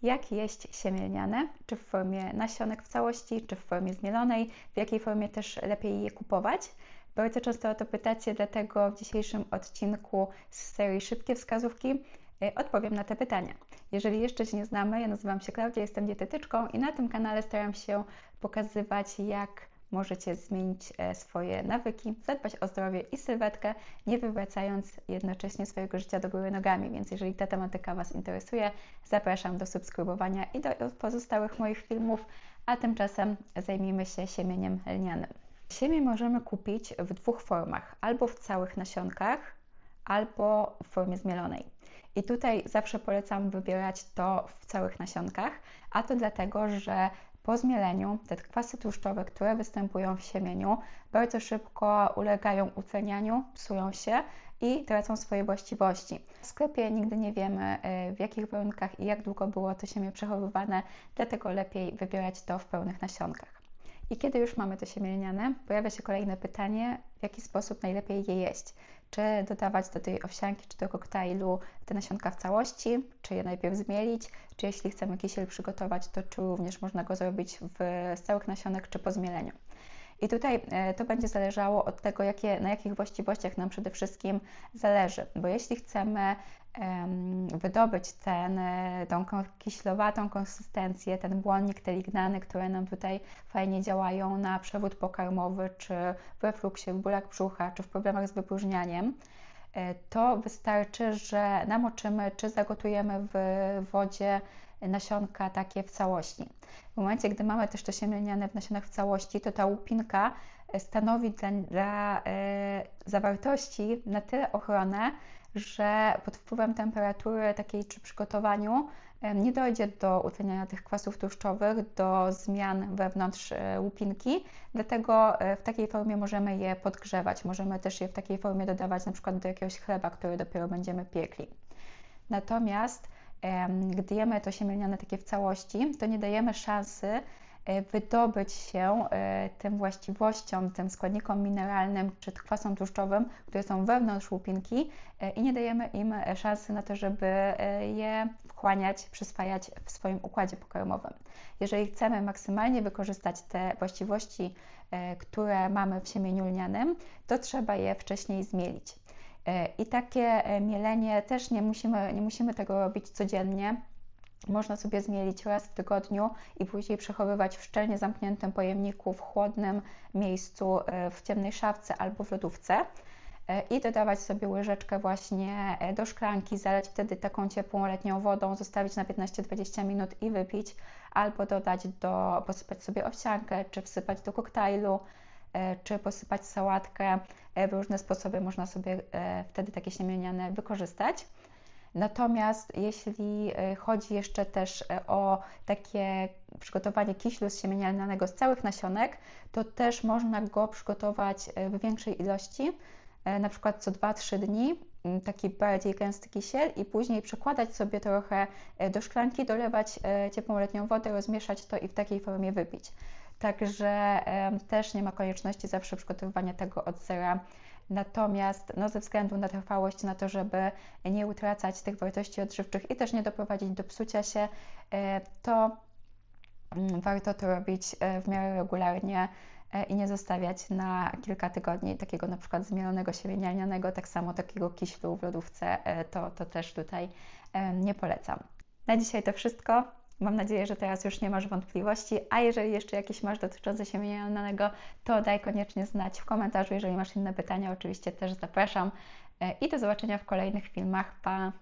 jak jeść siemię lniane, czy w formie nasionek w całości, czy w formie zmielonej, w jakiej formie też lepiej je kupować. Bardzo często o to pytacie, dlatego w dzisiejszym odcinku z serii Szybkie Wskazówki odpowiem na te pytania. Jeżeli jeszcze się nie znamy, ja nazywam się Klaudia, jestem dietetyczką i na tym kanale staram się pokazywać, jak możecie zmienić swoje nawyki, zadbać o zdrowie i sylwetkę, nie wywracając jednocześnie swojego życia do góry nogami. Więc jeżeli ta tematyka Was interesuje, zapraszam do subskrybowania i do pozostałych moich filmów, a tymczasem zajmijmy się siemieniem lnianym. Siemię możemy kupić w dwóch formach, albo w całych nasionkach, albo w formie zmielonej. I tutaj zawsze polecam wybierać to w całych nasionkach, a to dlatego, że po zmieleniu te kwasy tłuszczowe, które występują w siemieniu, bardzo szybko ulegają utlenianiu, psują się i tracą swoje właściwości. W sklepie nigdy nie wiemy, w jakich warunkach i jak długo było to siemię przechowywane, dlatego lepiej wybierać to w pełnych nasionkach. I kiedy już mamy to siemię lniane, pojawia się kolejne pytanie, w jaki sposób najlepiej je jeść. Czy dodawać do tej owsianki, czy do koktajlu te nasionka w całości, czy je najpierw zmielić, czy jeśli chcemy kisiel przygotować, to czy również można go zrobić z całych nasionek, czy po zmieleniu. I tutaj to będzie zależało od tego, na jakich właściwościach nam przede wszystkim zależy, bo jeśli chcemy wydobyć tą kiślowatą konsystencję, ten błonnik, te lignany, które nam tutaj fajnie działają na przewód pokarmowy, czy w refluksie, w bólach brzucha, czy w problemach z wypróżnianiem, to wystarczy, że namoczymy, czy zagotujemy w wodzie nasionka takie w całości. W momencie, gdy mamy też to siemię lniane w nasionach w całości, to ta łupinka stanowi dla zawartości na tyle ochronę, że pod wpływem temperatury takiej czy przygotowaniu nie dojdzie do utleniania tych kwasów tłuszczowych, do zmian wewnątrz łupinki, dlatego w takiej formie możemy je podgrzewać. Możemy też je w takiej formie dodawać na przykład do jakiegoś chleba, który dopiero będziemy piekli. Natomiast gdy jemy to siemię lniane takie w całości, to nie dajemy szansy wydobyć się tym właściwościom, tym składnikom mineralnym czy kwasom tłuszczowym, które są wewnątrz łupinki i nie dajemy im szansy na to, żeby je wchłaniać, przyswajać w swoim układzie pokarmowym. Jeżeli chcemy maksymalnie wykorzystać te właściwości, które mamy w siemieniu lnianym, to trzeba je wcześniej zmielić. I takie mielenie też nie musimy tego robić codziennie. Można sobie zmielić raz w tygodniu i później przechowywać w szczelnie zamkniętym pojemniku, w chłodnym miejscu, w ciemnej szafce albo w lodówce i dodawać sobie łyżeczkę właśnie do szklanki, zalać wtedy taką ciepłą letnią wodą, zostawić na 15-20 minut i wypić, albo posypać sobie owsiankę, czy wsypać do koktajlu, czy posypać sałatkę. W różne sposoby można sobie wtedy takie siemię lniane wykorzystać. Natomiast jeśli chodzi jeszcze też o takie przygotowanie kiślu z siemienia lnianego z całych nasionek, to też można go przygotować w większej ilości, na przykład co 2-3 dni, taki bardziej gęsty kisiel i później przekładać sobie trochę do szklanki, dolewać ciepłą letnią wodę, rozmieszać to i w takiej formie wypić. Także też nie ma konieczności zawsze przygotowywania tego od zera. Natomiast ze względu na trwałość, na to, żeby nie utracać tych wartości odżywczych i też nie doprowadzić do psucia się, to warto to robić w miarę regularnie i nie zostawiać na kilka tygodni takiego na przykład zmielonego siemienia lnianego, tak samo takiego kiślu w lodówce, to też tutaj nie polecam. Na dzisiaj to wszystko. Mam nadzieję, że teraz już nie masz wątpliwości, a jeżeli jeszcze jakieś masz dotyczące siemienia lnianego, to daj koniecznie znać w komentarzu. Jeżeli masz inne pytania, oczywiście też zapraszam i do zobaczenia w kolejnych filmach. Pa!